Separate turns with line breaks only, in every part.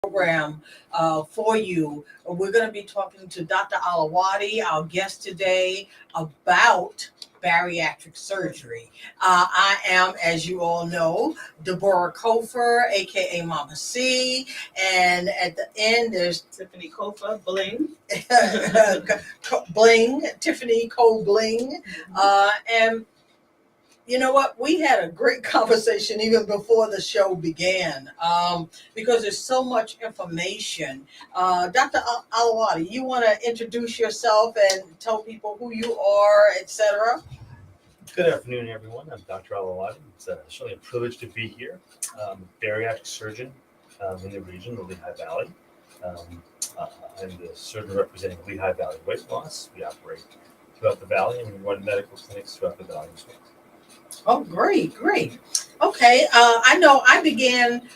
program for you. We're going to be talking to Dr. Alawadi, our guest today, about bariatric surgery. I am, as you all know, Deborah Kofer, aka Mama C, and at the end there's
Tiffany Kofa, Bling.
Bling, Tiffany Cole Bling, and you know what? We had a great conversation even before the show began because there's so much information. Dr. Alawadi, you want to introduce yourself and tell people who you are, etc.?
Good afternoon, everyone. I'm Dr. Alawadi. It's certainly a privilege to be here. I'm a bariatric surgeon in the region, the Lehigh Valley. I'm the surgeon representing Lehigh Valley Weight Loss. We operate throughout the valley and we run medical clinics throughout the valley as well.
Oh, great. Okay, I know I began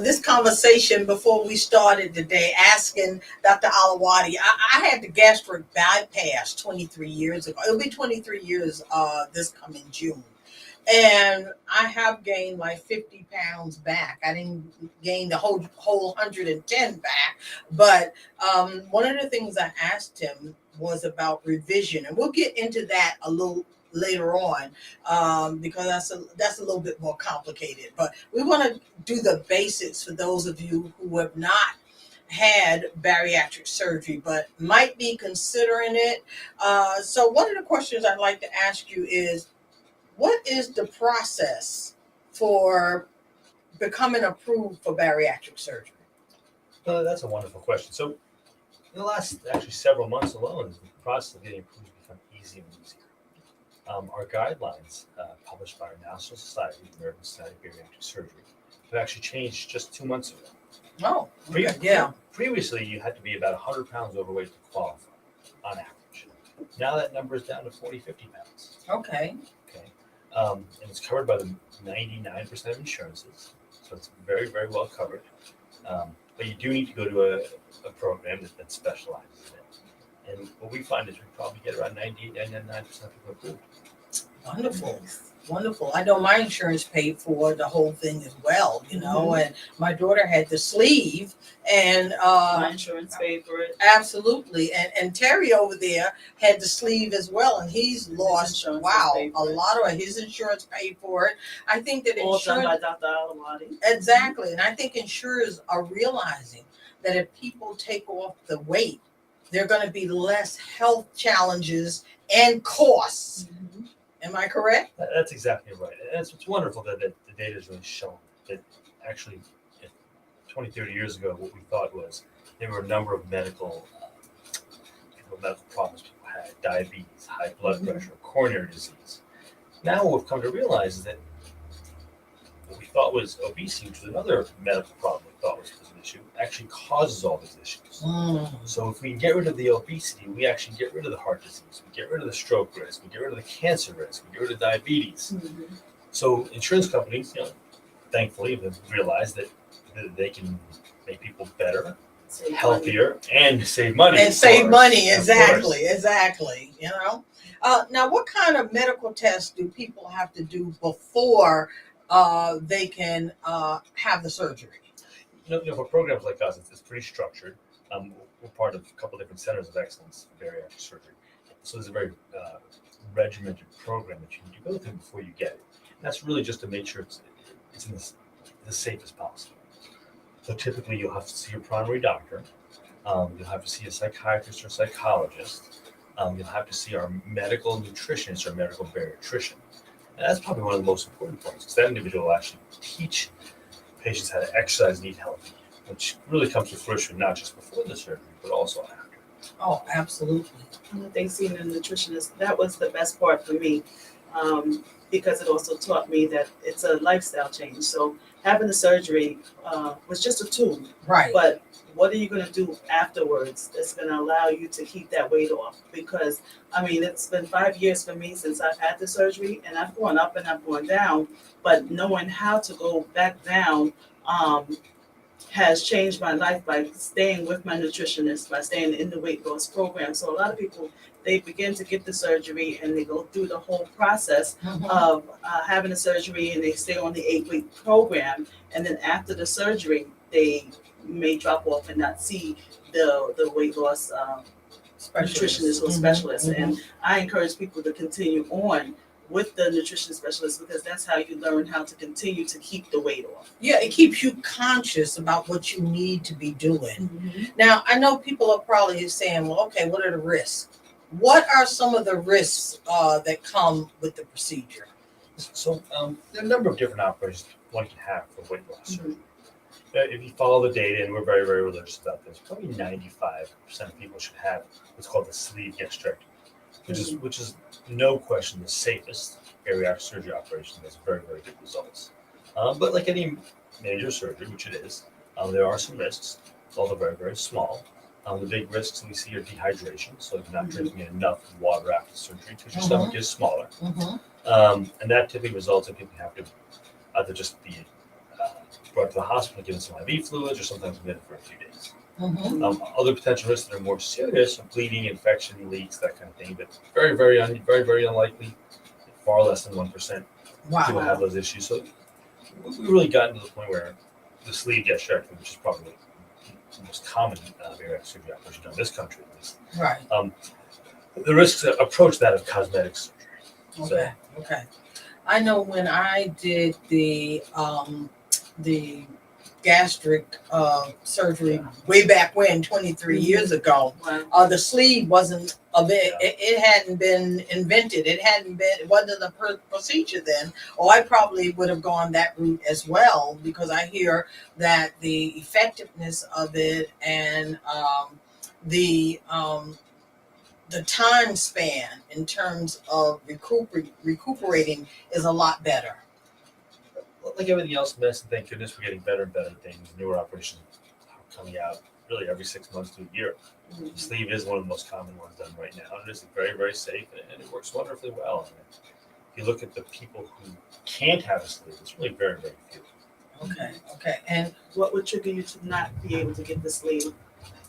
this conversation before we started today asking Dr. Alawadi. I had the gastric bypass 23 years ago. It'll be 23 years this coming June. And I have gained like 50 pounds back. I didn't gain the whole 110 back. But one of the things I asked him was about revision. And we'll get into that a little later on because that's a little bit more complicated. But we want to do the basics for those of you who have not had bariatric surgery but might be considering it. So one of the questions I'd like to ask you is, what is the process for becoming approved for bariatric surgery?
That's a wonderful question. So in the last actually several months alone, the process of getting approved has become easier and easier. Our guidelines published by our National Society, the American Society of Bariatric Surgery, have actually changed just 2 months ago.
Oh, yeah.
Previously, you had to be about 100 pounds overweight to qualify on average. Now that number is down to 40, 50 pounds.
Okay.
And it's covered by the 99% of insurances, so it's very, very well covered. But you do need to go to a program that specializes in it. And what we find is we probably get around 98, 99% of people approved.
Wonderful. I know my insurance paid for the whole thing as well, and my daughter had the sleeve and
My insurance paid for it.
absolutely. And Terry over there had the sleeve as well, and he's lost,
insurance
a
paid for it.
lot of his insurance paid for it. I think that
All done
insurance,
by Dr. Alawadi.
exactly, and I think insurers are realizing that if people take off the weight, there are going to be less health challenges and costs. Am I correct?
That's exactly right. And it's wonderful that the data has really shown that actually 20, 30 years ago, what we thought was there were a number of medical problems people had: diabetes, high blood pressure, coronary disease. Now what we've come to realize is that what we thought was obesity, which was another medical problem we thought was an issue, actually causes all these issues. So if we get rid of the obesity, we actually get rid of the heart disease, we get rid of the stroke risk, we get rid of the cancer risk, we get rid of diabetes. So insurance companies, thankfully, have realized that they can make people better, healthier, and save money.
And save money, exactly. Now, what kind of medical tests do people have to do before they can have the surgery?
For programs like us, it's pretty structured. We're part of a couple different centers of excellence for bariatric surgery. So there's a very regimented program that you need to go through before you get it. And that's really just to make sure it's in the safest possible. So typically you'll have to see your primary doctor. You'll have to see a psychiatrist or psychologist. You'll have to see our medical nutritionist or medical bariatrician. And that's probably one of the most important points, because that individual will actually teach patients how to exercise and eat healthy, which really comes to fruition not just before the surgery, but also after.
Oh, absolutely.
I think seeing a nutritionist, that was the best part for me, because it also taught me that it's a lifestyle change. So having the surgery was just a tool,
Right.
but what are you going to do afterwards that's going to allow you to keep that weight off? Because, it's been 5 years for me since I've had the surgery, and I've gone up and I've gone down, but knowing how to go back down has changed my life by staying with my nutritionist, by staying in the weight loss program. So a lot of people, they begin to get the surgery and they go through the whole process of having the surgery, and they stay on the 8-week program. And then after the surgery, they may drop off and not see the weight loss nutritionist or
Mhm,
specialist.
mhm.
And I encourage people to continue on with the nutrition specialist because that's how you learn how to continue to keep the weight off.
Yeah, it keeps you conscious about what you need to be doing.
Mm-hmm.
Now, I know people are probably saying, well, okay, what are the risks? What are some of the risks that come with the procedure?
So there are a number of different operations one can have for weight loss
Mm-hmm.
surgery. If you follow the data, and we're very, very religious about this, probably 95% of people should have what's called the sleeve gastrectomy, which is no question the safest bariatric surgery operation. Has very, very good results. But like any major surgery, which it is, there are some risks, although very, very small. The big risks we see are dehydration, so you're not drinking enough water after surgery because your stomach is smaller. And that typically results in people having to either just be brought to the hospital, given some IV fluids, or sometimes admitted for a few days. Other potential risks that are more serious are bleeding, infection, leaks, that kind of thing, but very, very unlikely. Far less than 1% people have those issues. So we really gotten to the point where the sleeve gastrectomy, which is probably the most common bariatric surgery operation done in this country, at least.
Right.
The risks that approach that of cosmetic surgery.
Okay. I know when I did the gastric surgery way back when, 23 years ago,
Wow.
the sleeve wasn't a bit. It hadn't been invented. It hadn't been. It wasn't a procedure then. Or I probably would have gone that route as well because I hear that the effectiveness of it and the time span in terms of recuperating is a lot better.
Like everything else in medicine, thank goodness we're getting better and better things. Newer operations are coming out really every 6 months to a year.
Mm-hmm.
The sleeve is one of the most common ones done right now. It is very, very safe and it works wonderfully well. And if you look at the people who can't have a sleeve, it's really very, very few.
Okay. And
What would trigger you to not be able to get the sleeve?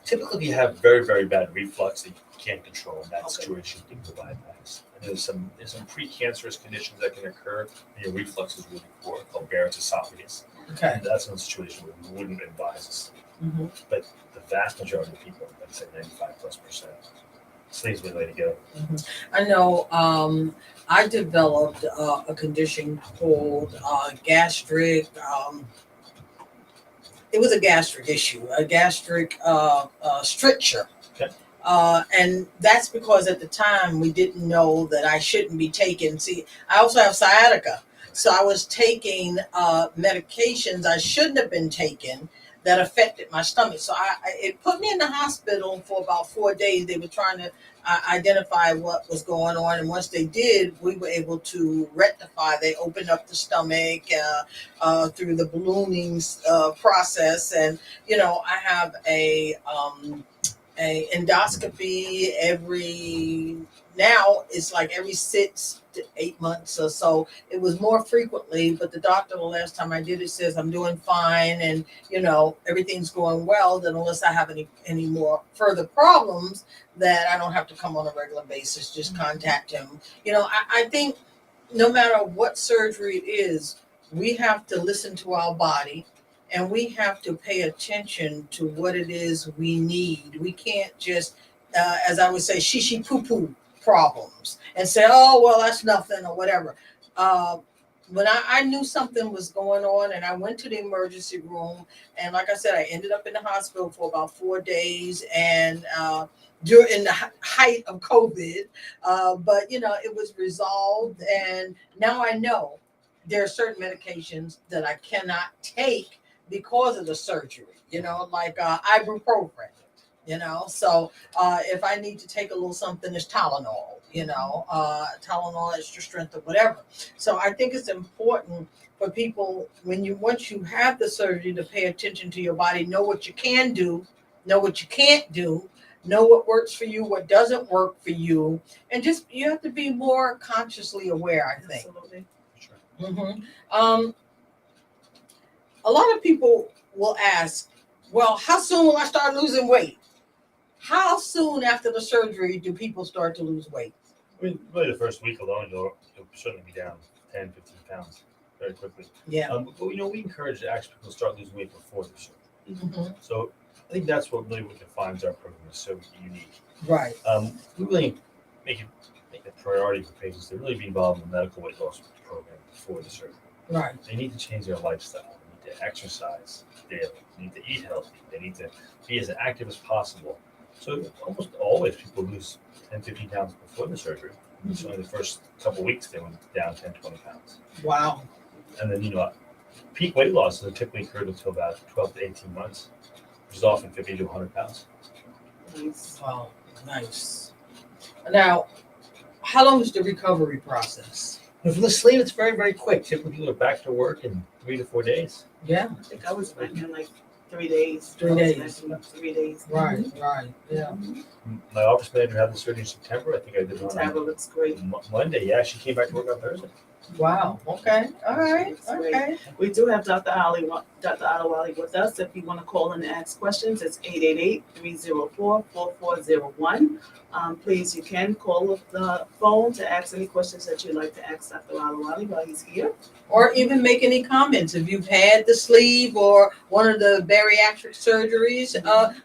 Typically, if you have very, very bad reflux that you can't control in that
Okay.
situation, you can bypass. And there's some precancerous conditions that can occur when your reflux is really poor, called Barrett's esophagus.
okay.
And that's one situation where we wouldn't advise a sleeve.
Mhm.
But the vast majority of people, I'd say 95+%, sleeve's the way to go.
I know I developed a condition called gastric. It was a gastric issue, a gastric stricture.
Okay.
And that's because at the time we didn't know that I shouldn't be taking. See, I also have sciatica. So I was taking medications I shouldn't have been taking that affected my stomach. So it put me in the hospital for about 4 days. They were trying to identify what was going on. And once they did, we were able to rectify. They opened up the stomach through the ballooning process. And, I have a endoscopy now it's like every 6 to 8 months or so. It was more frequently, but the doctor the last time I did it says I'm doing fine and everything's going well. That unless I have any more further problems, that I don't have to come on a regular basis. Just contact him. I think no matter what surgery it is, we have to listen to our body. And we have to pay attention to what it is we need. We can't just, as I would say, shishi poo poo problems and say, oh, well, that's nothing or whatever. When I knew something was going on and I went to the emergency room, and like I said, I ended up in the hospital for about 4 days and during the height of COVID. But, it was resolved. And now I know there are certain medications that I cannot take because of the surgery, like ibuprofen, so if I need to take a little something, it's Tylenol, Tylenol extra strength or whatever. So I think it's important for people once you have the surgery to pay attention to your body, know what you can do, know what you can't do, know what works for you, what doesn't work for you, and just you have to be more consciously aware, I think.
Absolutely.
Sure.
Mm-hmm. A lot of people will ask, well, how soon will I start losing weight? How soon after the surgery do people start to lose weight?
I mean, really the first week alone, you'll certainly be down 10, 15 pounds very quickly.
Yeah.
But we encourage actually people to start losing weight before the surgery.
Mhm.
So I think that's what defines our program is so unique.
Right.
We really make it a priority for patients to really be involved in the medical weight loss program before the surgery.
Right.
They need to change their lifestyle. They need to exercise daily. They need to eat healthy. They need to be as active as possible. So almost always people lose 10, 15 pounds before the surgery. So in the first couple of weeks, they went down 10, 20 pounds.
Wow.
And then, peak weight loss is typically occurred until about 12 to 18 months, which is often 50 to 100 pounds.
Nice.
Wow. Nice. Now, how long is the recovery process?
And for the sleeve, it's very, very quick. Typically, they're back to work in 3 to 4 days.
Yeah.
I think I was back in like 3 days.
3 days.
3 days.
Right. Right. Yeah.
My office manager had the surgery in September. I think I did it
Tablet looks great.
on Monday. Yeah, she came back to work on Thursday.
Wow. Okay. All right. Okay.
We do have Dr. Alawali with us. If you want to call in and ask questions, it's 888-304-4401. Please, you can call the phone to ask any questions that you'd like to ask Dr. Alawali while he's here.
Or even make any comments if you've had the sleeve or one of the bariatric surgeries.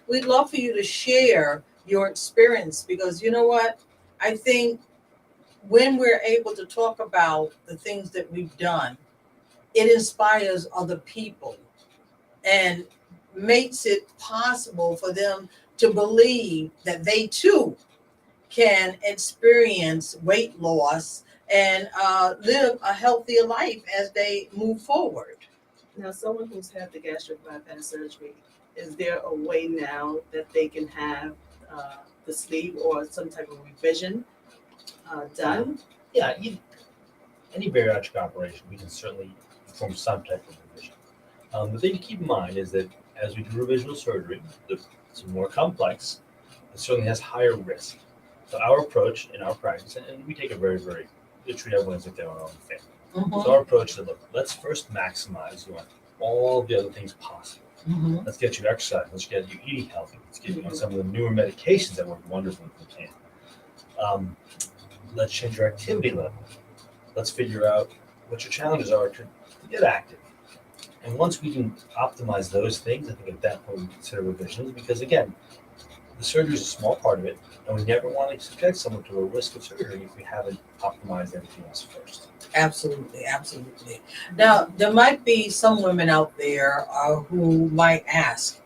We'd love for you to share your experience, because you know what? I think when we're able to talk about the things that we've done, it inspires other people and makes it possible for them to believe that they too can experience weight loss and live a healthier life as they move forward.
Now, someone who's had the gastric bypass surgery, is there a way now that they can have the sleeve or some type of revision done?
Yeah, any bariatric operation, we can certainly perform some type of revision. The thing to keep in mind is that as we do revisional surgery, it's more complex. It certainly has higher risk. So our approach in our practice, and we take a very, very, we treat everyone as if they're our own family.
Mm-hmm.
So our approach is, look, let's first maximize all the other things possible.
Mm-hmm.
Let's get you exercise. Let's get you eating healthy. Let's get you on some of the newer medications that work wonderful if we can. Let's change your activity level. Let's figure out what your challenges are to get active. And once we can optimize those things, I think at that point we consider revisions, because again, the surgery is a small part of it, and we never want to subject someone to a risk of surgery if we haven't optimized everything else first.
Absolutely, absolutely. Now, there might be some women out there who might ask,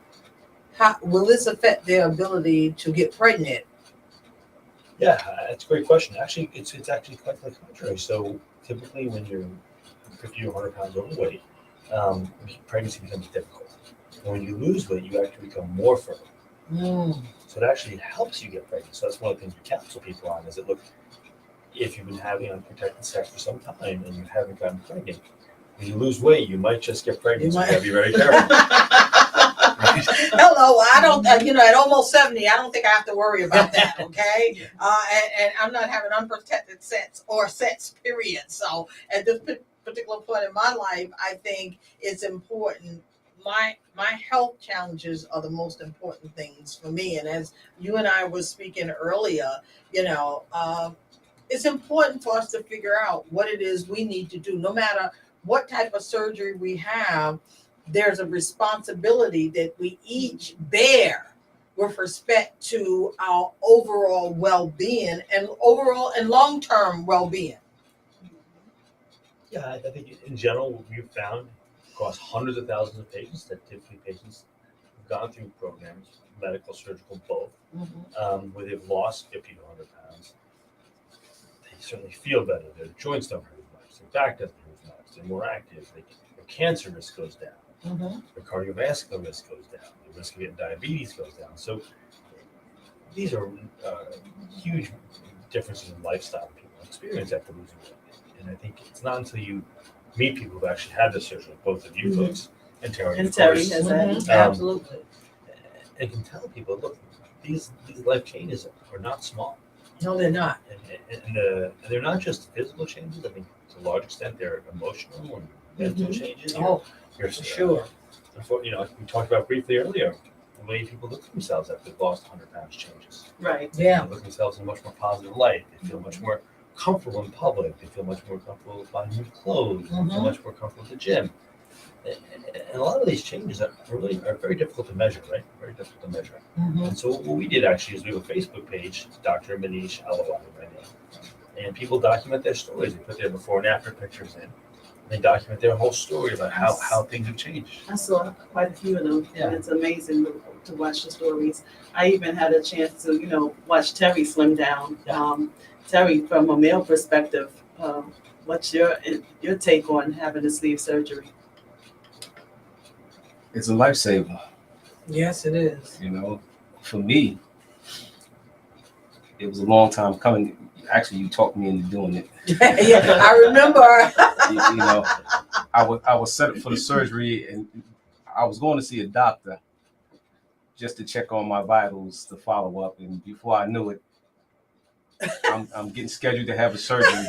how will this affect their ability to get pregnant?
Yeah, that's a great question. Actually, it's actually quite the contrary. So typically when you're 50 or 100 pounds overweight, pregnancy becomes difficult. And when you lose weight, you actually become more fertile. So it actually helps you get pregnant. So that's one of the things we counsel people on, is that, look, if you've been having unprotected sex for some time and you haven't gotten pregnant, when you lose weight, you might just get pregnant. So you gotta be very careful.
Hello, I don't, at almost 70, I don't think I have to worry about that, okay? And I'm not having unprotected sex or sex, period. So at this particular point in my life, I think it's important. My health challenges are the most important things for me. And as you and I were speaking earlier, it's important for us to figure out what it is we need to do. No matter what type of surgery we have, there's a responsibility that we each bear with respect to our overall well-being and long-term well-being.
Yeah, I think in general, what we've found across hundreds of thousands of patients, that typically patients who've gone through programs, medical, surgical, both, where they've lost 50 to 100 pounds, they certainly feel better. Their joints don't hurt as much. Their back doesn't hurt as much. They're more active. Their cancer risk goes down. Their cardiovascular risk goes down. The risk of getting diabetes goes down. So these are huge differences in lifestyle people experience after losing weight. And I think it's not until you meet people who actually had this surgery, like both of you folks, and Terry,
And
of
Terry
course,
has that.
Absolutely.
and can tell people, look, these life changes are not small.
No, they're not.
And they're not just physical changes. I think to a large extent they're emotional and mental changes.
Oh, for sure.
We talked about briefly earlier, the way people look at themselves after they've lost 100 pounds changes.
Right.
Yeah.
They look at themselves in a much more positive light. They feel much more comfortable in public. They feel much more comfortable buying new clothes. They feel much more comfortable at the gym. And a lot of these changes are very difficult to measure, right? Very difficult to measure.
Mhm.
And so what we did actually is we have a Facebook page, Dr. Manish Alawadi, my name, and people document their stories. They put their before and after pictures in. They document their whole story about how things have changed.
I saw quite a few of them,
Yeah.
and it's amazing to watch the stories. I even had a chance to, watch Terry slim down.
Yeah.
Terry, from a male perspective, what's your take on having a sleeve surgery?
It's a lifesaver.
Yes, it is.
For me, it was a long time coming. Actually, you talked me into doing it.
Yeah, I remember.
I was set up for the surgery, and I was going to see a doctor just to check on my vitals to follow up. And before I knew it, I'm getting scheduled to have a surgery.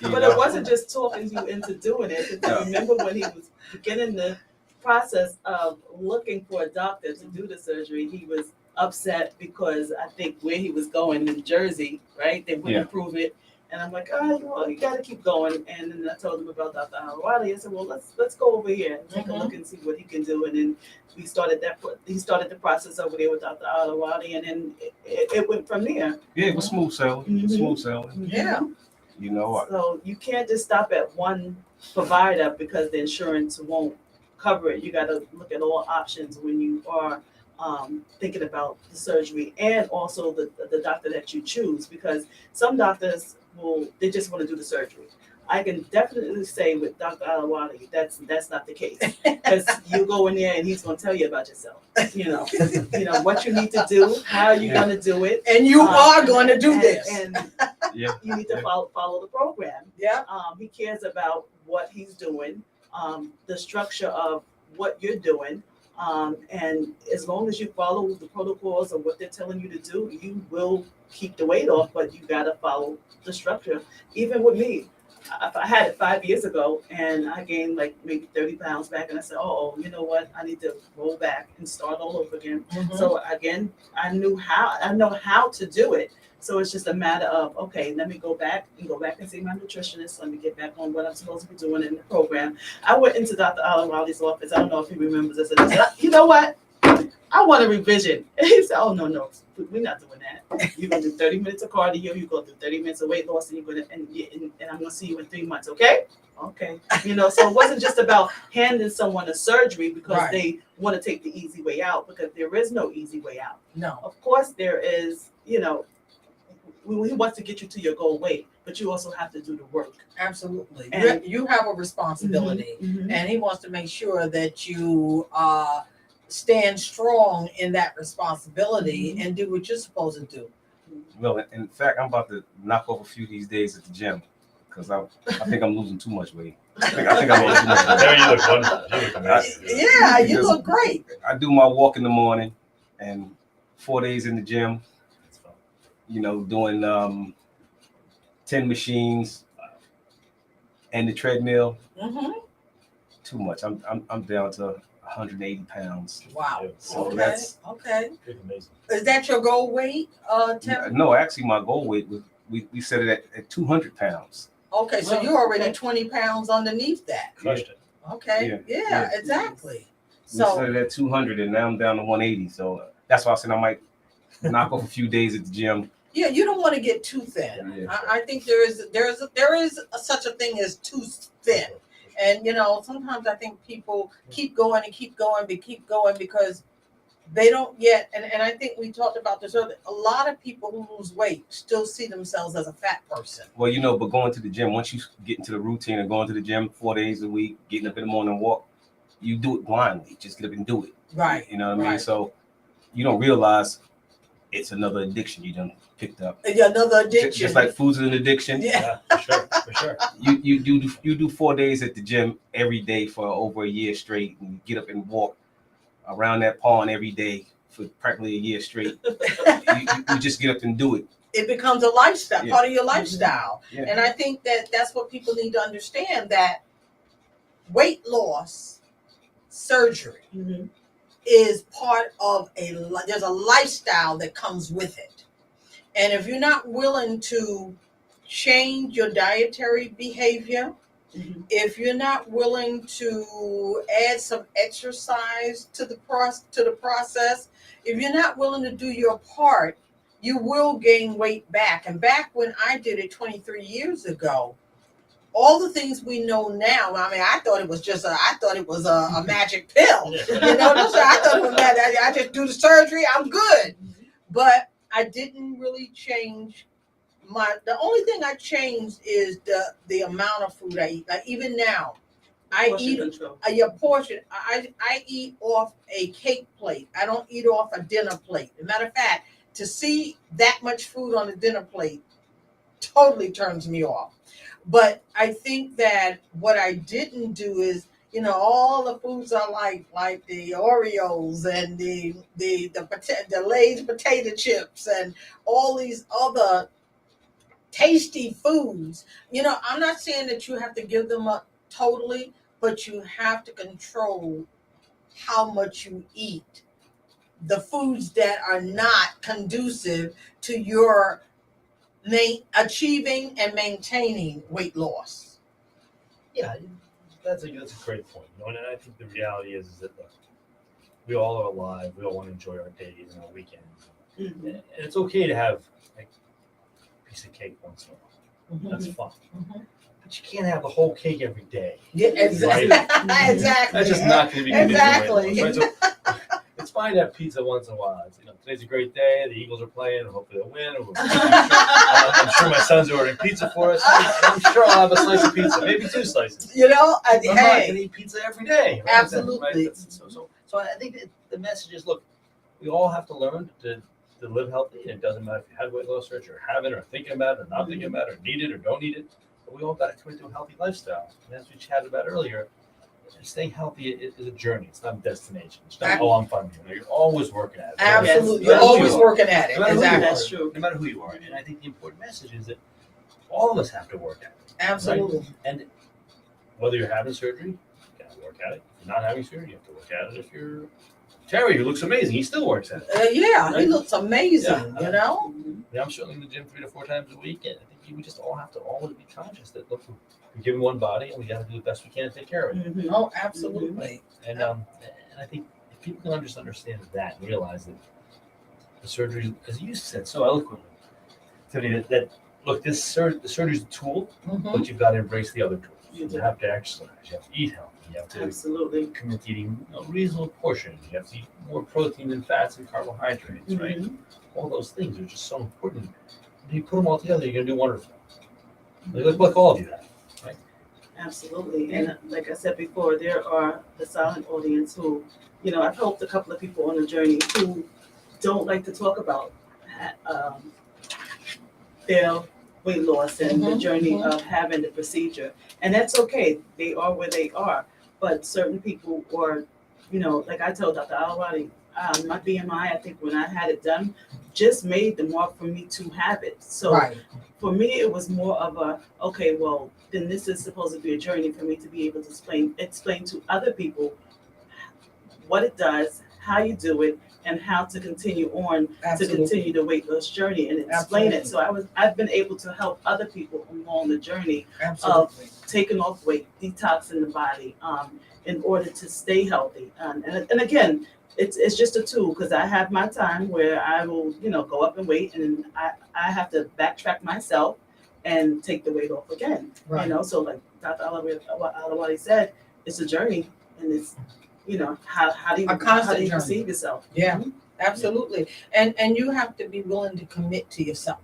But it wasn't just talking you into doing it. Because I remember when he was beginning the process of looking for a doctor to do the surgery, he was upset because I think where he was going in Jersey, right? They wouldn't approve it. And I'm like, you got to keep going. And then I told him about Dr. Alawadi. I said, well, let's go over here and take a look and see what he can do. And then he started the process over there with Dr. Alawadi, and then it went from there.
Yeah, it was smooth sailing.
Mhm.
Smooth sailing.
Yeah.
So you can't just stop at one provider because the insurance won't cover it. You got to look at all options when you are thinking about the surgery, and also the doctor that you choose, because some doctors they just want to do the surgery. I can definitely say with Dr. Alawadi, that's not the case, because you go in there and he's going to tell you about yourself. What you need to do, how you're going to do it,
And you are going to do this.
And you need to follow the program.
Yeah.
He cares about what he's doing, the structure of what you're doing. And as long as you follow the protocols of what they're telling you to do, you will keep the weight off, but you got to follow the structure. Even with me, I had it 5 years ago and I gained like maybe 30 pounds back, and I said, you know what? I need to roll back and start all over again.
Mhm.
So again, I know how to do it. So it's just a matter of, okay, let me go back and see my nutritionist. Let me get back on what I'm supposed to be doing in the program. I went into Dr. Alawadi's office. I don't know if he remembers this. And I said, you know what? I want a revision. And he said, oh, no, we're not doing that. You're going to do 30 minutes of cardio. You're going to do 30 minutes of weight loss, and you're going to, and I'm going to see you in 3 months, okay? Okay. So it wasn't just about handing someone a surgery because they want to take the easy way out, because there is no easy way out.
No.
Of course there is, he wants to get you to your goal weight, but you also have to do the work.
Absolutely.
And
you have a responsibility,
Mhm.
and he wants to make sure that you stand strong in that responsibility and do what you're supposed to do.
No, in fact, I'm about to knock off a few these days at the gym because I think I'm losing too much weight. I think I'm losing too much weight.
There you look wonderful. You look amazing.
Yeah, you look great.
I do my walk in the morning and 4 days in the gym,
That's fun.
doing 10 machines and the treadmill.
Mm-hmm.
Too much. I'm down to 180 pounds.
Wow.
So
Okay.
that's
Okay.
Pretty amazing.
Is that your goal weight, Terry?
no. Actually, my goal weight was we set it at 200 pounds.
Okay, so you're already 20 pounds underneath that.
Crushed it.
Okay. Yeah, exactly.
We set
So
it at 200, and now I'm down to 180. So that's why I said I might knock off a few days at the gym.
yeah, you don't want to get too thin.
Yeah.
I think there is such a thing as too thin. And sometimes I think people keep going because they don't yet. And I think we talked about this earlier. A lot of people who lose weight still see themselves as a fat person.
Well, but going to the gym, once you get into the routine of going to the gym 4 days a week, getting up in the morning and walk, you do it blindly. Just get up and do it.
Right.
You know what I mean?
Right.
So you don't realize it's another addiction you done picked up.
Yeah, another addiction.
Just like food's an addiction.
Yeah.
For sure.
You do 4 days at the gym every day for over a year straight, and you get up and walk around that pond every day for practically a year straight. you just get up and do it.
It becomes a lifestyle,
Yeah.
part of your lifestyle.
Yeah.
And I think that's what people need to understand, that weight loss surgery
Mhm.
is part of there's a lifestyle that comes with it. And if you're not willing to change your dietary behavior,
Mhm.
if you're not willing to add some exercise to the process, if you're not willing to do your part, you will gain weight back. And back when I did it 23 years ago, all the things we know now, I mean, I thought it was a magic pill. You know, I thought it was magic. I just do the surgery, I'm good. But I didn't really change the only thing I changed is the amount of food I eat. Like even now, I
Portion
eat
control.
a portion. I eat off a cake plate. I don't eat off a dinner plate. As a matter of fact, to see that much food on a dinner plate totally turns me off. But I think that what I didn't do is, all the foods are like the Oreos and the Lay's potato chips and all these other tasty foods. I'm not saying that you have to give them up totally, but you have to control how much you eat. The foods that are not conducive to your achieving and maintaining weight loss.
Yeah, that's a great point. And I think the reality is that look, we all are alive. We all want to enjoy our days and our weekends.
Mhm.
And it's okay to have like a piece of cake once in a while. That's fun.
Mhm.
But you can't have the whole cake every day.
Yeah, exactly.
Right.
Exactly.
That's just not going to be conducive to weight loss,
Exactly.
right? So it's fine to have pizza once in a while. Today's a great day. The Eagles are playing. Hopefully they'll win. I'm sure my son's ordering pizza for us. I'm sure I'll have a slice of pizza, maybe 2 slices. I'm not going to
Hey,
eat pizza every day. Right?
Absolutely.
So I think that the message is, look, we all have to learn to live healthy. And it doesn't matter if you had weight loss surgery or haven't or thinking about it or not thinking about it or need it or don't need it. But we all got to commit to a healthy lifestyle. And as we chatted about earlier, staying healthy is a journey. It's not a destination. It's not, I'm fine. You're always working at it.
absolutely.
Yes.
You're always working at it.
No matter who you
Exactly.
are.
That's true.
No matter who you are. And I think the important message is that all of us have to work at it.
Absolutely.
And whether you're having surgery, you got to work at it. If you're not having surgery, you have to work at it. If you're Terry, who looks amazing, he still works at it.
Yeah, he
Right?
looks amazing,
Yeah.
you know?
I'm certainly in the gym 3 to 4 times a week, and I think we just all have to always be conscious that look, we're given one body, and we got to do the best we can to take care of it.
Mhm.
Oh, absolutely.
And I think if people can understand that and realize that the surgery, as you said so eloquently, Tiffany, that look, the surgery is a tool,
Mhm.
but you've got to embrace the other tools.
You do.
You have to exercise. You have to eat healthy. You have to
Absolutely.
commit to eating a reasonable portion. You have to eat more protein than fats and carbohydrates, right?
Mhm.
All those things are just so important. When you put them all together, you're going to do wonderful. Like all of you have.
Absolutely. And like I said before, there are the silent audience who, I've helped a couple of people on the journey who don't like to talk about their weight loss and the
Mhm,
journey
mhm.
of having the procedure. And that's okay. They are where they are. But certain people are, like I told Dr. Alawadi, my BMI, I think when I had it done, just made the mark for me to have it. So
Right.
for me, it was more of a, okay, well, then this is supposed to be a journey for me to be able to explain to other people what it does, how you do it, and how to continue on to
Absolutely.
continue the weight loss journey and explain it.
Absolutely.
So I've been able to help other people along the journey
Absolutely.
taking off weight, detoxing the body, in order to stay healthy. And again, it's just a tool because I have my time where I will, go up in weight and I have to backtrack myself and take the weight off again.
Right.
So like Dr. Alawadi said, it's a journey and it's, how do
A constant
you
journey.
perceive yourself?
Yeah. Absolutely. And you have to be willing to commit to yourself.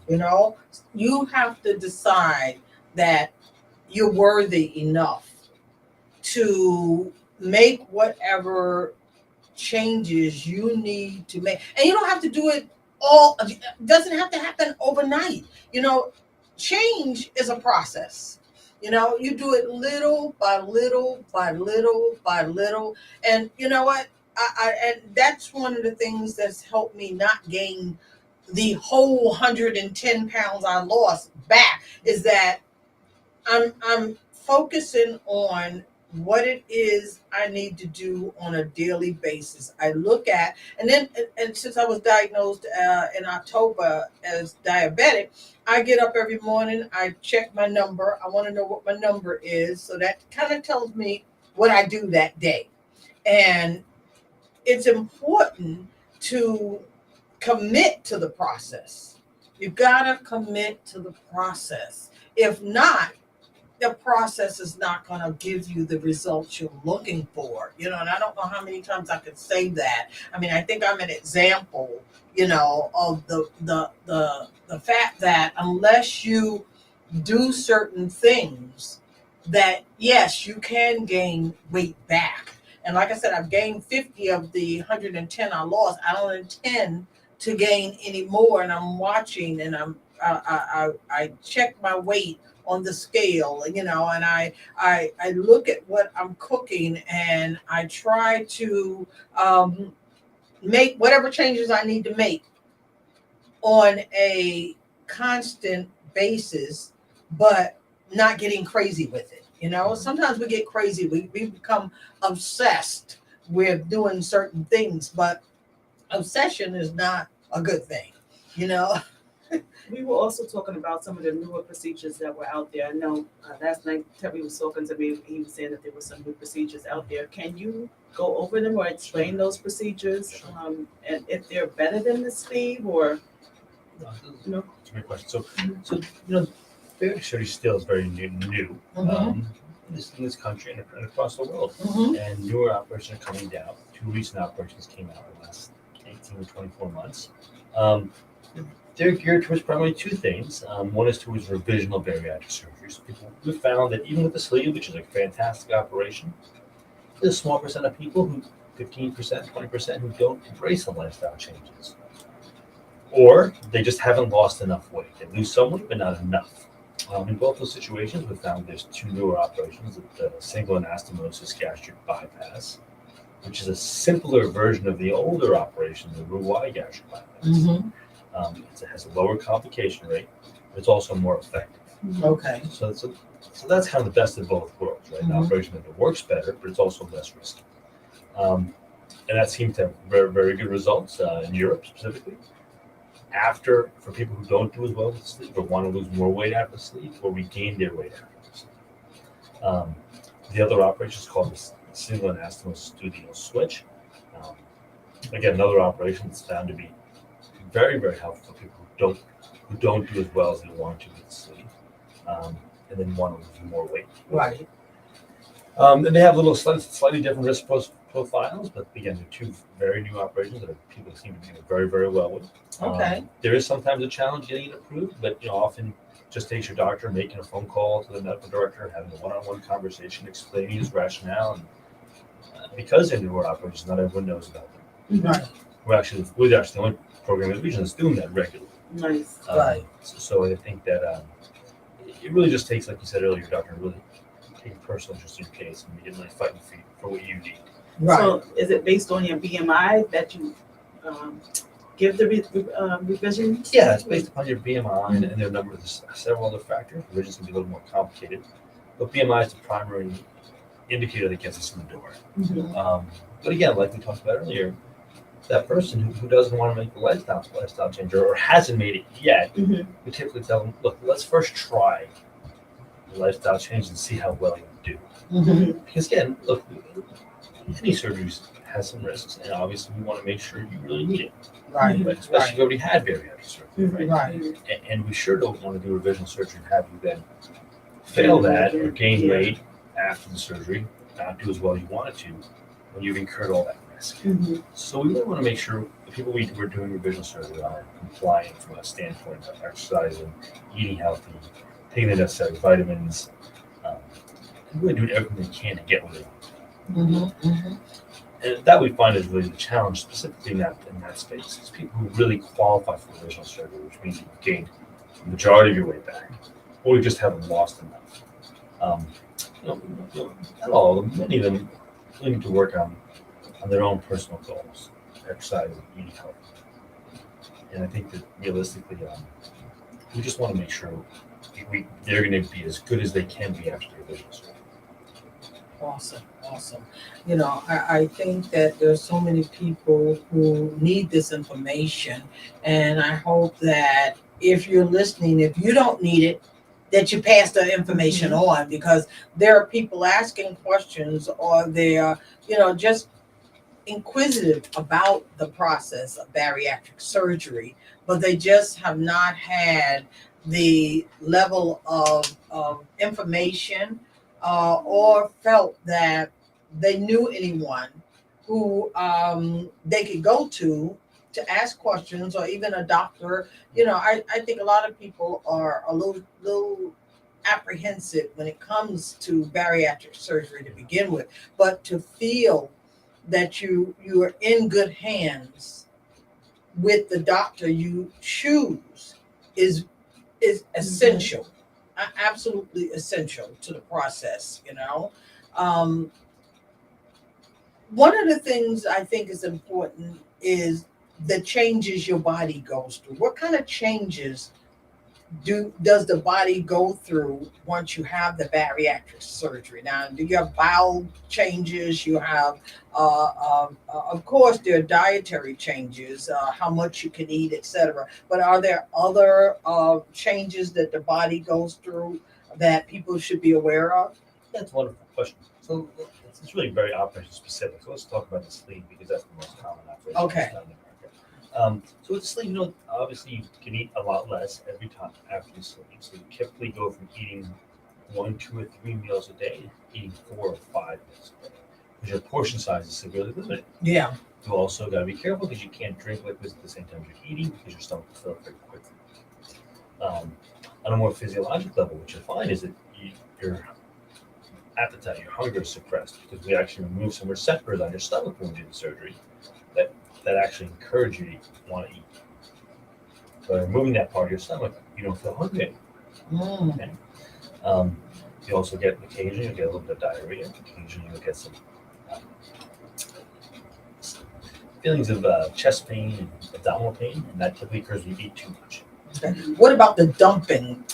Mhm.
You have to decide that you're worthy enough to make whatever changes you need to make. And you don't have to do it all, it doesn't have to happen overnight. Change is a process. You do it little by little by little by little. And you know what? And that's one of the things that's helped me not gain the whole 110 pounds I lost back is that I'm focusing on what it is I need to do on a daily basis. I look at, and since I was diagnosed in October as diabetic, I get up every morning, I check my number. I want to know what my number is. So that kind of tells me what I do that day. And it's important to commit to the process. You gotta commit to the process. If not, the process is not going to give you the results you're looking for, and I don't know how many times I could say that. I mean, I think I'm an example, of the fact that unless you do certain things, that yes, you can gain weight back. And like I said, I've gained 50 of the 110 I lost. I don't intend to gain any more, and I'm watching, and I check my weight on the scale, and I look at what I'm cooking, and I try to make whatever changes I need to make on a constant basis, but not getting crazy with it. Sometimes we get crazy. We become obsessed with doing certain things, but obsession is not a good thing,
We were also talking about some of the newer procedures that were out there. I know last night Terry was talking to me. He was saying that there were some new procedures out there. Can you go over them or explain those procedures, and if they're better than the sleeve, or
No, it's a great question. So bariatric surgery still is very new in this country and across the world. And newer operations are coming down. 2 recent operations came out in the last 18 to 24 months. They're geared towards primarily two things. One is towards revisional bariatric surgery. So we found that even with the sleeve, which is a fantastic operation, there's a small percent of people, 15%, 20%, who don't embrace the lifestyle changes. Or they just haven't lost enough weight. They lose some weight, but not enough. In both those situations, we found there's two newer operations: the single anastomosis gastric bypass, which is a simpler version of the older operation, the Roux-en-Y gastric bypass. It has a lower complication rate, but it's also more effective.
Okay.
So that's kind of the best of both worlds, right? An operation that works better, but it's also less risky. And that seems to have very, very good results in Europe specifically. For people who don't do as well with the sleeve or want to lose more weight after the sleeve or regain their weight after the sleeve. The other operation is called the single anastomosis studio switch. Again, another operation that's found to be very, very helpful for people who don't do as well as they want to with the sleeve, and then want to lose more weight.
Right.
And they have little slightly different risk profiles, but again, they're two very new operations that people seem to be doing very, very well with.
Okay.
There is sometimes a challenge getting it approved, but often just takes your doctor making a phone call to the medical director, having a one-on-one conversation, explaining his rationale, and because they're newer operations, not everyone knows about them.
Right.
We're actually the only program in the region that's doing that regularly.
nice?
Right.
So I think that it really just takes, like you said earlier, doctor, really taking personal interest in your case and really fighting for what you need.
Right.
So is it based on your BMI that you give the revision?
Yeah, it's based upon your BMI and there are a number of several other factors. Revisions can be a little more complicated, but BMI is the primary indicator that gets us in the door. But again, like we talked about earlier, that person who doesn't want to make the lifestyle change or hasn't made it yet, we typically tell them, look, let's first try the lifestyle change and see how well you do. Because again, look, any surgery has some risks, and obviously we want to make sure you really need it.
Right.
But especially if you already had bariatric surgery, right?
Right.
And we sure don't want to do revisional surgery and have you then fail that or gain weight after the surgery, not do as well as you wanted to when you've incurred all that risk. So we really want to make sure the people we're doing revisional surgery are compliant from a standpoint of exercising, eating healthy, taking the necessary vitamins, and really doing everything they can to get what they want. And that we find is really the challenge, specifically in that space. It's people who really qualify for revisional surgery, which means you've gained the majority of your weight back, or you just haven't lost enough. Not all of them, many of them need to work on their own personal goals, exercise, eating healthy. And I think that realistically, we just want to make sure they're going to be as good as they can be after the revisional surgery.
Awesome, awesome. I think that there's so many people who need this information, and I hope that if you're listening, if you don't need it, that you pass the information on, because there are people asking questions, or they're, just inquisitive about the process of bariatric surgery, but they just have not had the level of information, or felt that they knew anyone who they could go to ask questions, or even a doctor. I think a lot of people are a little apprehensive when it comes to bariatric surgery to begin with, but to feel that you are in good hands with the doctor you choose is essential, absolutely essential to the process. One of the things I think is important is the changes your body goes through. What kind of changes does the body go through once you have the bariatric surgery? Now, do you have bowel changes? You have, of course, there are dietary changes, how much you can eat, etc. But are there other changes that the body goes through that people should be aware of?
That's a wonderful question. So it's really very operation specific. So let's talk about the sleeve, because that's the most common operation.
Okay.
Done in America. So with the sleeve, obviously you can eat a lot less every time after you sleep. So you typically go from eating 1, 2, or 3 meals a day to eating 4 or 5 meals a day, because your portion size is severely limited.
Yeah.
You also got to be careful, because you can't drink liquids at the same time you're eating, because your stomach will fill up very quickly. On a more physiologic level, what you'll find is that your appetite, your hunger is suppressed, because we actually remove some receptors on your stomach when we do the surgery that actually encourage you to want to eat. So by removing that part of your stomach, you don't feel hungry anymore. Okay? You also occasionally you'll get a little bit of diarrhea. Occasionally you'll get some feelings of chest pain and abdominal pain, and that typically occurs when you eat too much.
Okay. What about the dumping?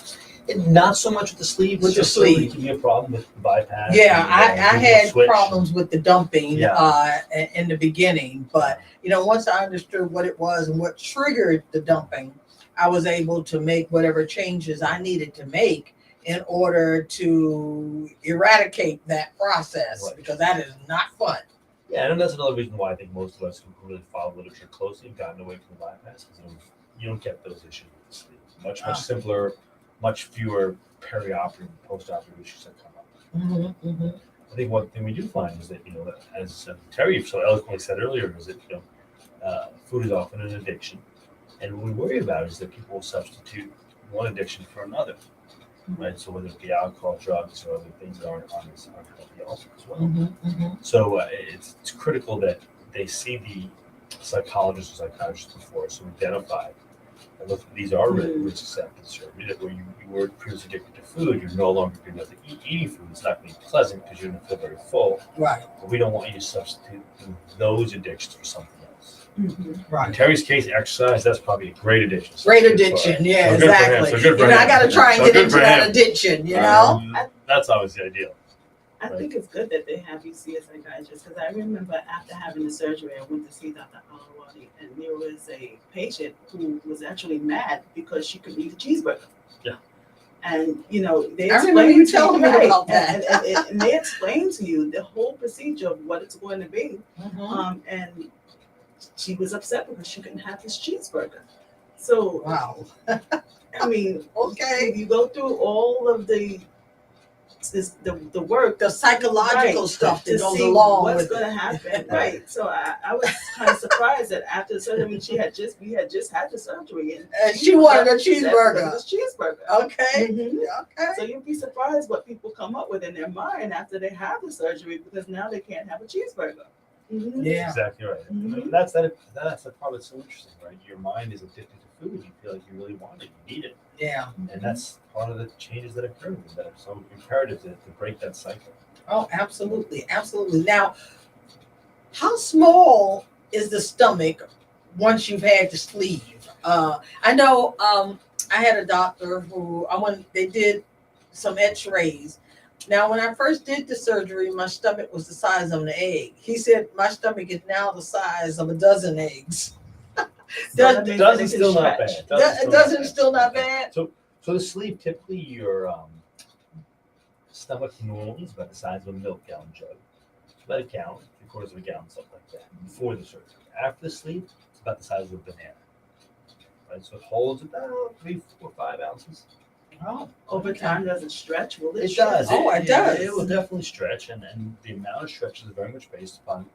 And not so much with the sleeve.
With the sleeve.
It can be a problem with the bypass.
Yeah, I had
switch.
problems with the dumping
Yeah.
In the beginning, but once I understood what it was and what triggered the dumping, I was able to make whatever changes I needed to make in order to eradicate that process,
Right.
because that is not fun.
Yeah, and that's another reason why I think most of us who really follow literature closely have gotten away from the bypass, because you don't get those issues with the sleeve. Much simpler, much fewer perioperative and post-operative issues that come up. I think one thing we do find is that, as Terry so eloquently said earlier, is that food is often an addiction, and what we worry about is that people will substitute one addiction for another, right? So whether it be alcohol, drugs, or other things that aren't healthy also as well. So it's critical that they see the psychologist or psychiatrist before, so identify. Look, these are risks after the surgery. That where you were previously addicted to food, you're no longer going to be eating food. It's not going to be pleasant because you're going to feel very full.
Right.
But we don't want you to substitute those addictions for something else.
Right.
In Terry's case, exercise, that's probably a great addiction.
Great addiction, yeah,
So
exactly.
So good for him.
I got to try and get into that addiction,
That's always the ideal.
I think it's good that they have you see a psychiatrist, because I remember after having the surgery, I went to see Dr. Alawadi, and there was a patient who was actually mad because she could eat a cheeseburger.
Yeah.
And they
I remember you telling me about
that. And they explained to you the whole procedure of what it's going to be. And she was upset because she couldn't have this cheeseburger. So
wow.
I mean,
okay.
You go through all of the work,
the psychological stuff that
to
goes
see
along
what's
with
going to happen, right? So I was kind of surprised that after the surgery, we had just had the surgery,
and she wanted a cheeseburger. Okay.
Okay. So you'd be surprised what people come up with in their mind after they have the surgery, because now they can't have a cheeseburger.
Yeah,
exactly right. That's the part that's so interesting, right? Your mind is addicted to food. You feel like you really want it, you need it.
Yeah.
And that's part of the changes that occur, that are so imperative to break that cycle.
Oh, absolutely. Absolutely. Now, how small is the stomach once you've had the sleeve? I know I had a doctor who, they did some x-rays, Now, when I first did the surgery, my stomach was the size of an egg. He said my stomach is now the size of a dozen eggs.
So that means that
Doesn't
it can
still not
stretch.
bad.
It doesn't still not bad.
So the sleeve, typically your stomach normally is about the size of a milk gallon jug. It's about a gallon, 3/4 of a gallon, something like that, before the surgery. After the sleeve, it's about the size of a banana. Right? So it holds about 3, 4, 5 ounces.
Oh,
Over time, does it stretch? Will it
It
stretch?
does.
Oh, it does.
It will definitely stretch, and the amount of stretch is very much based upon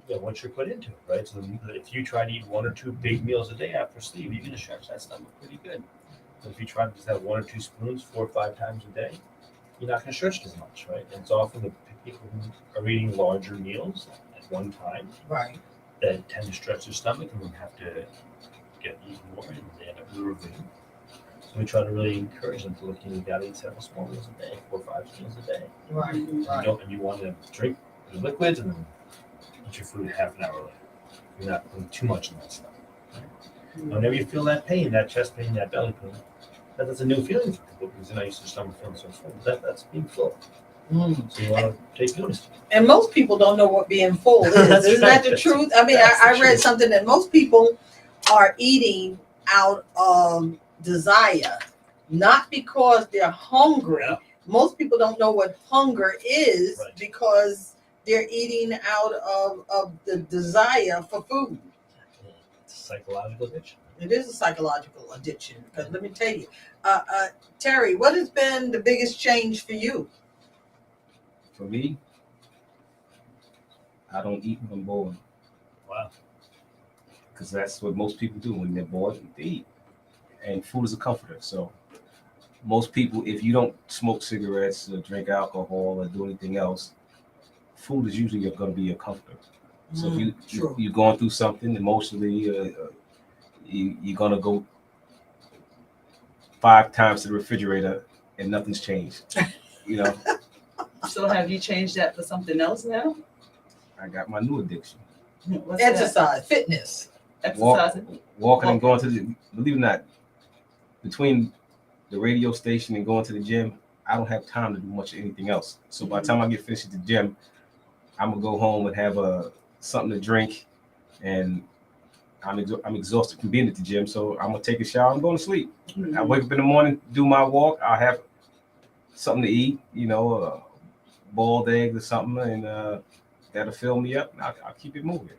what you're put into it, right? So if you try to eat 1 or 2 big meals a day after sleep, you're going to stretch that stomach pretty good. But if you try to just have 1 or 2 spoons 4 or 5 times a day, you're not going to stretch it as much, right? And it's often the people who are eating larger meals at one time
right.
that tend to stretch their stomach and then have to get eaten more and they end up with a ravine. So we try to really encourage them to look, you got to eat several small meals a day, 4 or 5 meals a day.
Right.
And you want to drink your liquids and then eat your food half an hour later. You're not putting too much in that stuff. Right? Whenever you feel that pain, that chest pain, that belly pain, that's a new feeling for people because they're not used to stomach feeling so full. That's being full. So you want to take notice.
And most people don't know what being full is.
That's
Isn't
right.
that the truth? I mean,
That's
I
the
read
truth.
something that most people are eating out of desire, not because they're hungry.
Yeah.
Most people don't know what hunger is
Right.
because they're eating out of the desire for food.
It's a psychological addiction.
It is a psychological addiction. Because let me tell you, Terry, what has been the biggest change for you?
For me, I don't eat when I'm bored.
Wow.
Because that's what most people do when they're bored. They eat, and food is a comforter. So most people, if you don't smoke cigarettes or drink alcohol or do anything else, food is usually going to be a comforter. So if you're going through something emotionally, you're going to go 5 times to the refrigerator and nothing's changed. You know,
So have you changed that for something else now?
I got my new addiction.
What's that?
Exercise, fitness.
Exercising.
Walking and going to the, believe it or not, between the radio station and going to the gym, I don't have time to do much of anything else. So by the time I get finished at the gym, I'm gonna go home and have something to drink, and I'm exhausted from being at the gym. So I'm gonna take a shower and go to sleep. I wake up in the morning, do my walk. I'll have something to eat, a boiled egg or something, and that'll fill me up. And I'll keep it moving.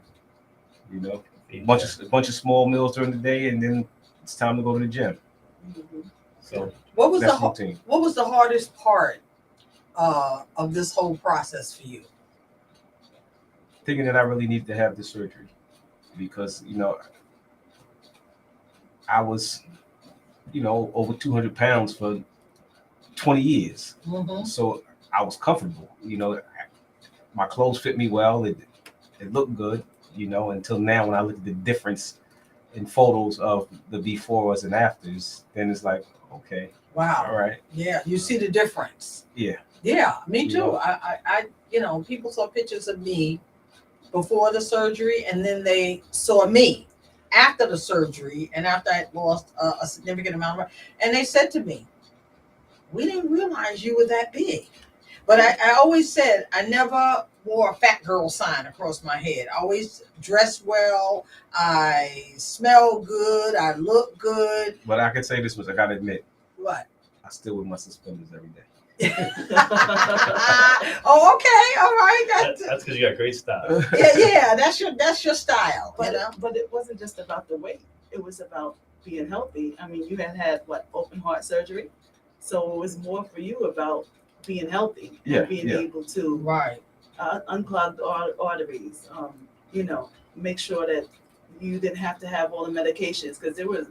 A bunch of small meals during the day, and then it's time to go to the gym. So
What was
that's routine.
What was the hardest part of this whole process for you?
Thinking that I really needed to have this surgery because I was over 200 pounds for 20 years.
Mm-hmm.
So I was comfortable. My clothes fit me well. It looked good. Until now, when I look at the difference in photos of the befores and afters, then it's like, okay,
Wow.
all right.
Yeah, you see the difference.
Yeah.
Yeah, me too.
Yeah.
People saw pictures of me before the surgery, and then they saw me after the surgery, and after I lost a significant amount of weight, and they said to me, "We didn't realize you were that big." But I always said I never wore a fat girl sign across my head. I always dressed well. I smell good. I look good.
But I can say this much. I gotta admit,
What?
I still wear my suspenders every day.
Oh, okay, all right.
That's because you got great style.
Yeah. That's your style.
But it wasn't just about the weight. It was about being healthy. I mean, you had open heart surgery, so it was more for you about being healthy and being able to
Right.
unclog the arteries. Make sure that you didn't have to have all the medications because there was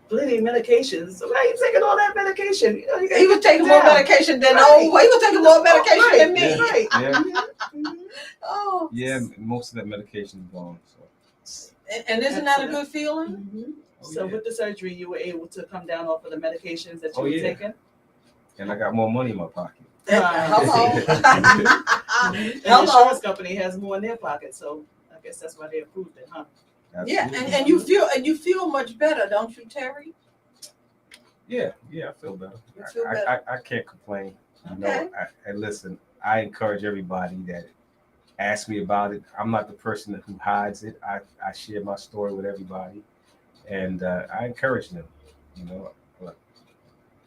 plenty of medications. So why are you taking all that medication?
He was taking more medication than he was taking more medication than me.
Right.
Yeah.
Oh.
Yeah, most of that medication is gone. So.
And isn't that a good feeling?
Mm-hmm.
Oh,
So
yeah.
with the surgery, you were able to come down off of the medications that you were taking?
And I got more money in my pocket.
Hello.
And the insurance company has more in their pocket, so I guess that's why they approved it, huh?
Yeah,
Absolutely.
and you feel much better, don't you, Terry?
Yeah, I feel better.
You feel better.
I can't complain. You
Okay.
know, and listen, I encourage everybody that asks me about it. I'm not the person who hides it. I share my story with everybody, and I encourage them. You know, Look,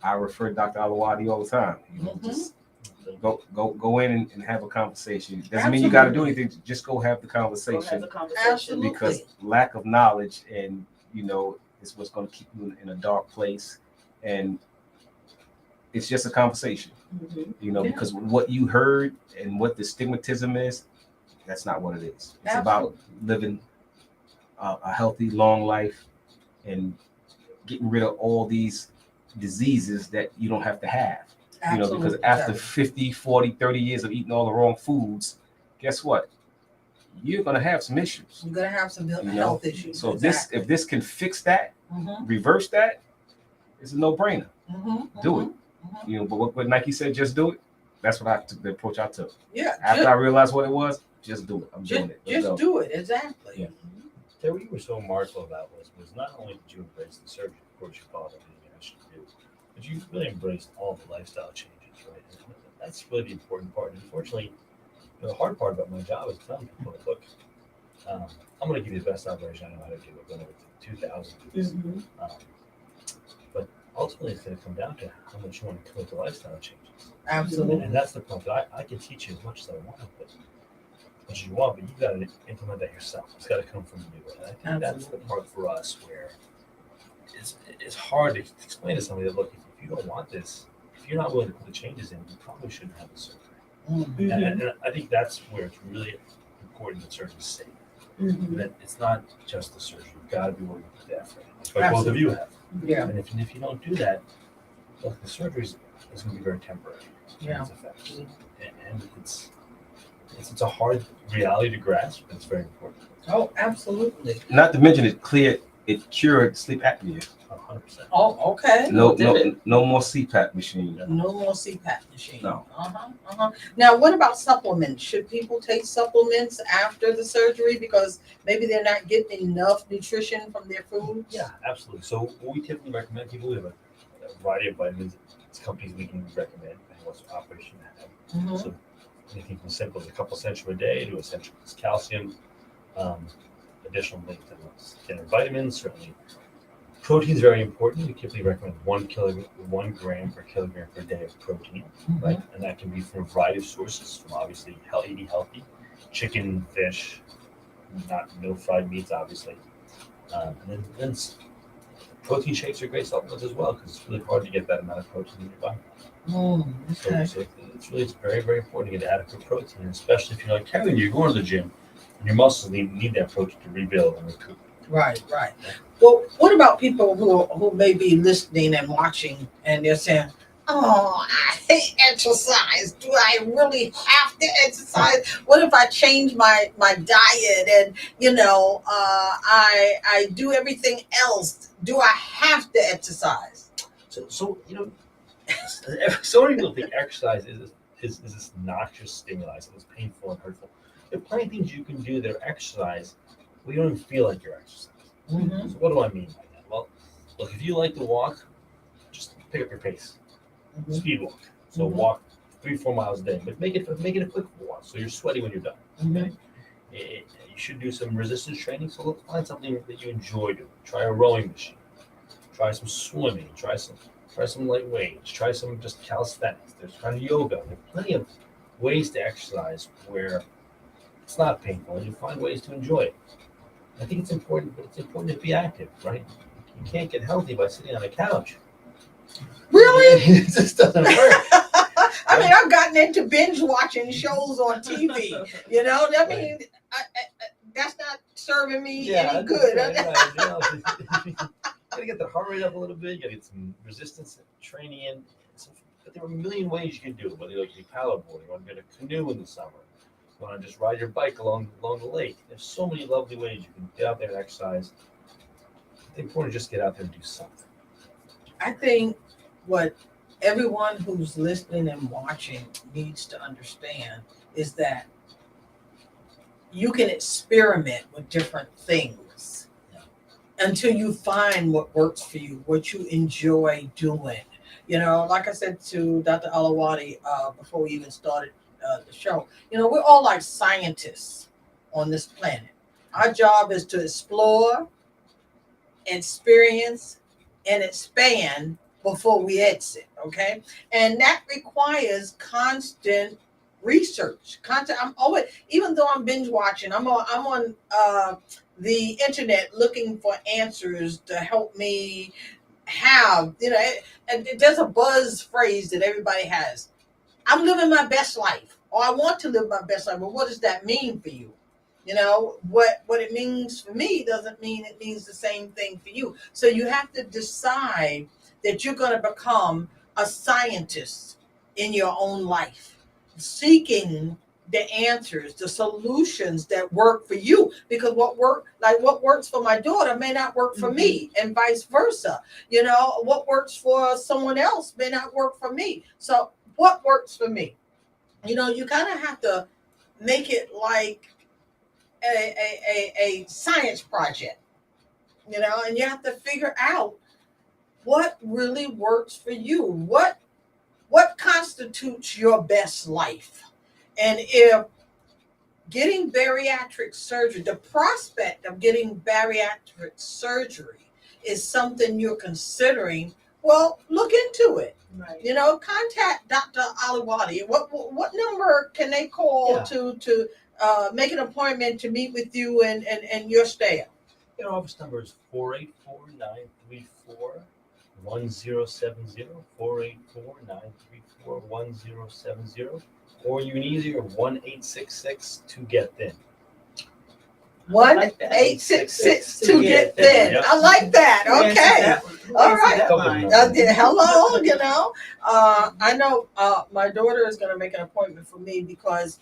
I refer to Dr. Alawadi all the time. You know, just go in and have a conversation. Doesn't mean you got to do
Absolutely.
anything. Just go have the
Go have
conversation
the conversation.
Absolutely.
because lack of knowledge and is what's going to keep you in a dark place, and it's just a conversation.
Mhm.
Yeah.
Because what you heard and what the stigmatism is, that's not what it is. It's about living a healthy, long life and getting rid of all these diseases that you don't have to have.
Absolutely.
Because after 50, 40, 30 years of eating all the wrong foods, guess what? You're going to have some issues.
You're gonna have some
You know?
health issues.
So
exactly.
if this can fix that,
Mhm,
reverse that, it's a no-brainer.
mhm,
Do it.
mhm.
But what Nike said, just do it. That's what I took, the approach I took.
Yeah.
After I realized what it was, just do it. I'm doing it. Let's
Just
go.
do it. Exactly.
Yeah.
Terry, what you were so remarkable about was not only did you embrace the surgery, of course you followed everything you asked you to do, but you really embraced all the lifestyle changes, right? And that's really the important part. And unfortunately, the hard part about my job is telling people, look, I'm going to give you the best operation I know how to do. I've done over 2,000 of these.
Mhm.
But ultimately, it's going to come down to how much you want to commit to lifestyle changes.
Absolutely.
And that's the point. I can teach you as much as I want, but as much as you want, but you've got to implement that yourself. It's got to come from you. And I think that's the part for us where it's hard to explain to somebody that, look, if you don't want this, if you're not willing to put the changes in, you probably shouldn't have the surgery.
Mhm.
And I think that's where it's really important that surgery's safe.
Mhm.
That it's not just the surgery. You've got to be willing to put the effort in. Like both of you have.
Yeah.
And if you don't do that, look, the surgery is going to be very temporary. in
Yeah.
its effects. And it's a hard reality to grasp, but it's very important.
Oh, absolutely.
Not to mention it cured sleep apnea.
100%.
Oh, okay.
No
did it?
no more CPAP machine.
No more CPAP machine.
No.
Now, what about supplements? Should people take supplements after the surgery because maybe they're not getting enough nutrition from their food?
Yeah, absolutely. So what we typically recommend people, we have a variety of vitamins. It's companies we can recommend and what operation they have.
Mhm.
So anything from simple as a couple essential a day to essential as calcium, additional standard vitamins, certainly. Protein is very important. We typically recommend 1 gram per kilogram per day of protein, right? And that can be from a variety of sources, from obviously eating healthy, chicken, fish, no fried meats, obviously. And then protein shakes are great supplements as well because it's really hard to get that amount of protein in your body.
Okay.
So it's very, very important to get adequate protein, especially if you're like Kevin, you're going to the gym and your muscles need that protein to rebuild and recoup.
Right. Well, what about people who may be listening and watching and they're saying, "Oh, I hate exercise. Do I really have to exercise? What if I change my diet and I do everything else? Do I have to exercise?"
So so many people think exercise is this noxious stimuli, so it's painful and hurtful. There are plenty of things you can do that are exercise where you don't even feel like you're exercising.
Mm-hmm.
So what do I mean by that? Well, look, if you like to walk, just pick up your pace.
Mm-hmm.
Speed walk. So walk 3-4 miles a day, but make it a quick walk so you're sweaty when you're done. Okay? You should do some resistance training. So look, find something that you enjoy doing. Try a rowing machine. Try some swimming. Try some light weights. Try some just calisthenics. There's kind of yoga. There's plenty of ways to exercise where it's not painful, and you find ways to enjoy it. I think it's important, but it's important to be active, right? You can't get healthy by sitting on a couch.
Really?
It just doesn't work.
I mean, I've gotten into binge watching shows on TV. I mean, that's not serving me any good.
Right. You gotta get the heart rate up a little bit. You gotta get some resistance training in. But there are a million ways you can do it. Whether you like to be paddleboarding, you want to get a canoe in the summer, you want to just ride your bike along the lake. There's so many lovely ways you can get out there and exercise. It's important to just get out there and do something.
I think what everyone who's listening and watching needs to understand is that you can experiment with different things until you find what works for you, what you enjoy doing. Like I said to Dr. Alawadi before we even started the show, we're all like scientists on this planet. Our job is to explore, experience, and expand before we exit. Okay, and that requires constant research. Constant. I'm always, even though I'm binge watching, I'm on the internet looking for answers to help me have. And there's a buzz phrase that everybody has. I'm living my best life, or I want to live my best life. But what does that mean for you? What it means for me doesn't mean it means the same thing for you. So you have to decide that you're going to become a scientist in your own life, seeking the answers, the solutions that work for you. Because what works for my daughter may not work for me, and vice versa. What works for someone else may not work for me. So what works for me? You kind of have to make it like a science project, and you have to figure out what really works for you. What constitutes your best life? And if getting bariatric surgery, the prospect of getting bariatric surgery is something you're considering, well, look into it.
Right.
Contact Dr. Alawadi. What number can they call to make an appointment to meet with you and your staff?
Our office number is 484-934-1070, 484-934-1070, or you can easier 1-866-2-GET-THIN.
1-866 to get thin.
Yep.
I like that. Okay. All right. Hello. I know my daughter is going to make an appointment for me because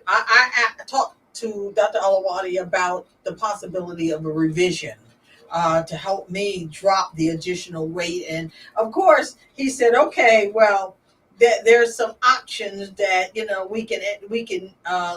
I talked to Dr. Alawadi about the possibility of a revision to help me drop the additional weight. And of course, he said, okay, well, there's some options that we can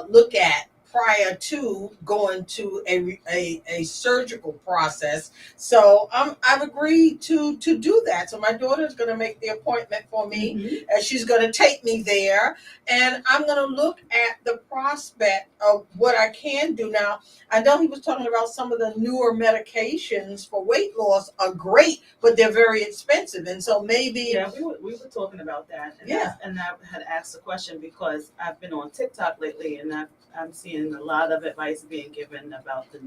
look at prior to going to a surgical process. So I've agreed to do that. So my daughter is going to make the appointment for me, and she's going to take me there, and I'm going to look at the prospect of what I can do. Now, I know he was talking about some of the newer medications for weight loss are great, but they're very expensive, and so maybe
we were talking about that. And
Yeah.
and I had asked a question because I've been on TikTok lately, and I'm seeing a lot of advice being given about the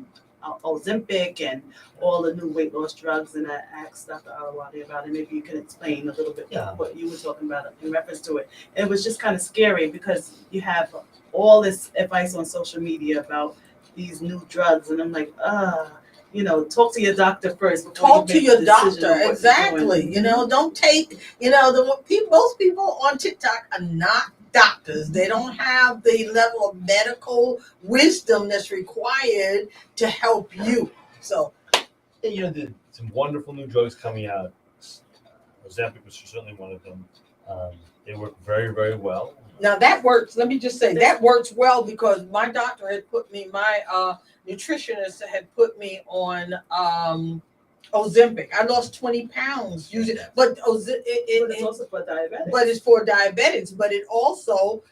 Ozempic and all the new weight loss drugs. And I asked Dr. Alawadi about it. Maybe you can explain a little bit what you were talking about in reference to it. And it was just kind of scary because you have all this advice on social media about these new drugs, and I'm like, talk to your doctor first.
Talk to your doctor.
Exactly.
Exactly. Don't take, most people on TikTok are not doctors. They don't have the level of medical wisdom that's required to help you. So,
some wonderful new drugs coming out. Ozempic was certainly one of them. They work very, very well.
Now that works. Let me just say that works well because my doctor had put me, my nutritionist had put me on Ozempic. I lost 20 pounds using, but
it's also for diabetics.
But it's for diabetics. But it also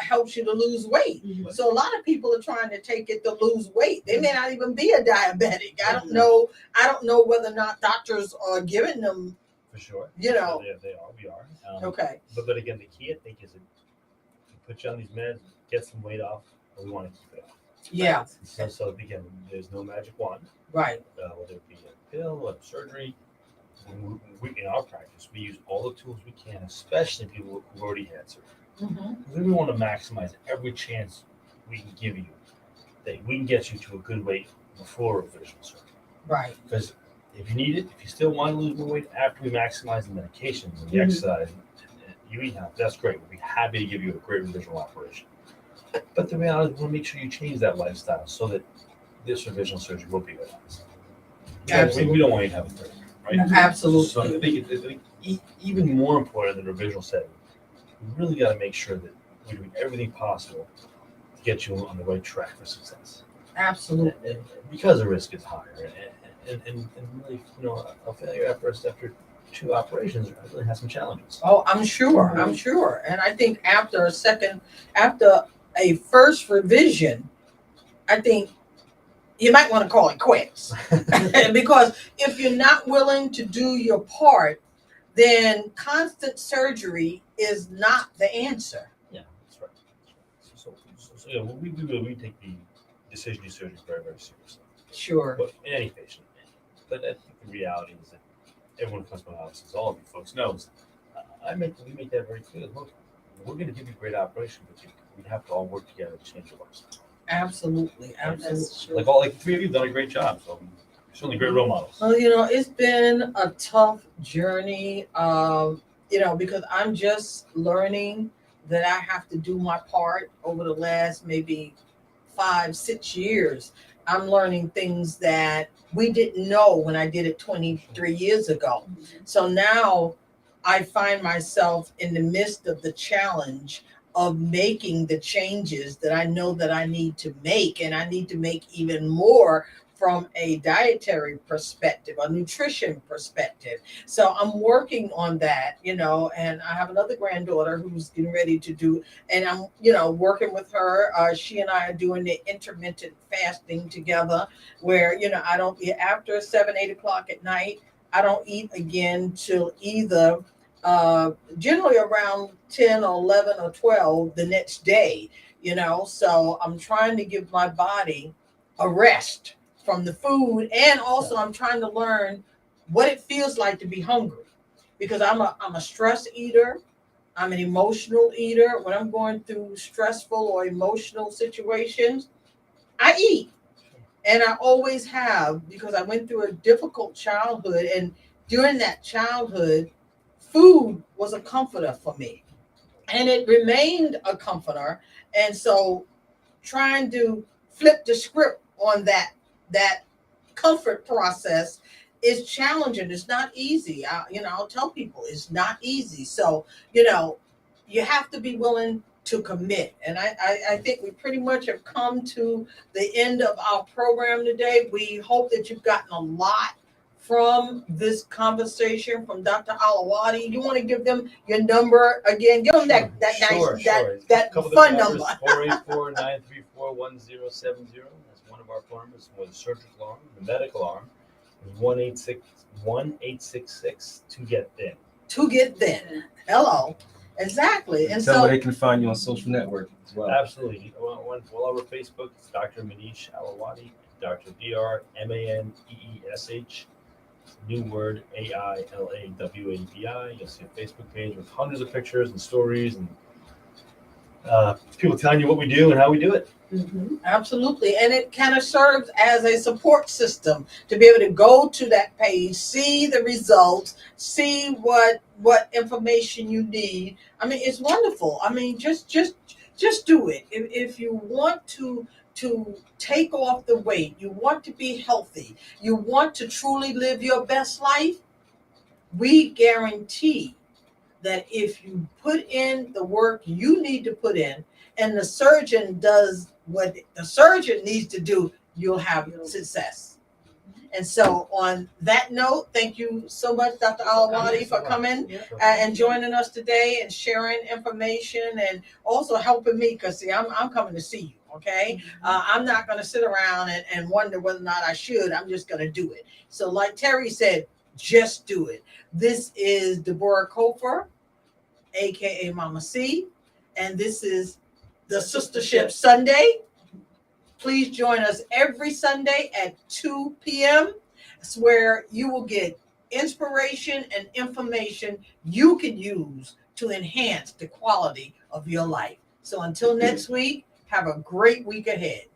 helps you to lose weight. So a lot of people are trying to take it to lose weight. They may not even be a diabetic. I don't know whether or not doctors are giving them.
For sure.
They are.
We are.
Okay.
But again, the key I think is to put you on these meds, get some weight off, and we want to keep it off.
Yeah.
So again, there's no magic wand.
Right.
Whether it be a pill or surgery, in our practice, we use all the tools we can, especially people who've already had surgery. Because we want to maximize every chance we can give you that we can get you to a good weight before revision surgery.
Right.
Because if you need it, if you still want to lose more weight after we maximize the medications and the exercise, you eat health, that's great. We'll be happy to give you a great revisional operation. But the reality is we want to make sure you change that lifestyle so that this revisional surgery will be with us.
Absolutely.
We don't want you to have a surgery, right?
Absolutely.
So I think even more important than the revisional setting, we really got to make sure that we're doing everything possible to get you on the right track for success.
Absolutely.
And because the risk is higher, and really, a failure after two operations really has some challenges.
Oh, I'm sure. I'm sure. And I think after a first revision, I think you might want to call it quits. Because if you're not willing to do your part, then constant surgery is not the answer.
Yeah, that's right. So yeah, we take the decision to surgery very, very seriously.
Sure.
But in any patient. But I think the reality is that everyone comes to my office, as all of you folks knows, we make that very clear. Look, we're going to give you a great operation, but we have to all work together to change your lives.
Absolutely.
That's true.
Like the three of you have done a great job. So certainly great role models.
Well, it's been a tough journey, because I'm just learning that I have to do my part over the last maybe 5-6 years. I'm learning things that we didn't know when I did it 23 years ago. So now I find myself in the midst of the challenge of making the changes that I know that I need to make, and I need to make even more from a dietary perspective, a nutrition perspective. So I'm working on that, and I have another granddaughter who's getting ready to do, and I'm, working with her. She and I are doing the intermittent fasting together, where, I don't eat after 7-8 o'clock at night. I don't eat again till either generally around 10 or 11 or 12 the next day, so I'm trying to give my body a rest from the food, and also I'm trying to learn what it feels like to be hungry, because I'm a stress eater. I'm an emotional eater. When I'm going through stressful or emotional situations, I eat, and I always have, because I went through a difficult childhood, and during that childhood, food was a comforter for me, and it remained a comforter. And so trying to flip the script on that comfort process is challenging. It's not easy. I'll tell people it's not easy. So, you have to be willing to commit. And I think we pretty much have come to the end of our program today. We hope that you've gotten a lot from this conversation from Dr. Alawadi. You want to give them your number again? Give them that fun number.
484-934-1070. That's one of our phone numbers for the surgical arm. The medical arm is 1-866 to get thin.
To get thin. Hello. Exactly. And
Tell
so
where they can find you on social network as well.
Absolutely. Well, over Facebook, it's Dr. Manish Alawadi, Dr. DrManeesh. New word AILAWADI. You'll see a Facebook page with hundreds of pictures and stories and people telling you what we do and how we do it.
Mm-hmm. Absolutely. And it kind of serves as a support system to be able to go to that page, see the results, see what information you need. I mean, it's wonderful. I mean, just do it. If you want to take off the weight, you want to be healthy, you want to truly live your best life, we guarantee that if you put in the work you need to put in, and the surgeon does what the surgeon needs to do, you'll have success. And so on that note, thank you so much, Dr. Alawadi, for coming and joining us today and sharing information, and also helping me, because see, I'm coming to see you. Okay. I'm not going to sit around and wonder whether or not I should. I'm just going to do it. So like Terry said, just do it. This is Deborah Kofer, aka Mama C, and this is the Sistership Sunday. Please join us every Sunday at 2 p.m. It's where you will get inspiration and information you can use to enhance the quality of your life. So until next week, have a great week ahead.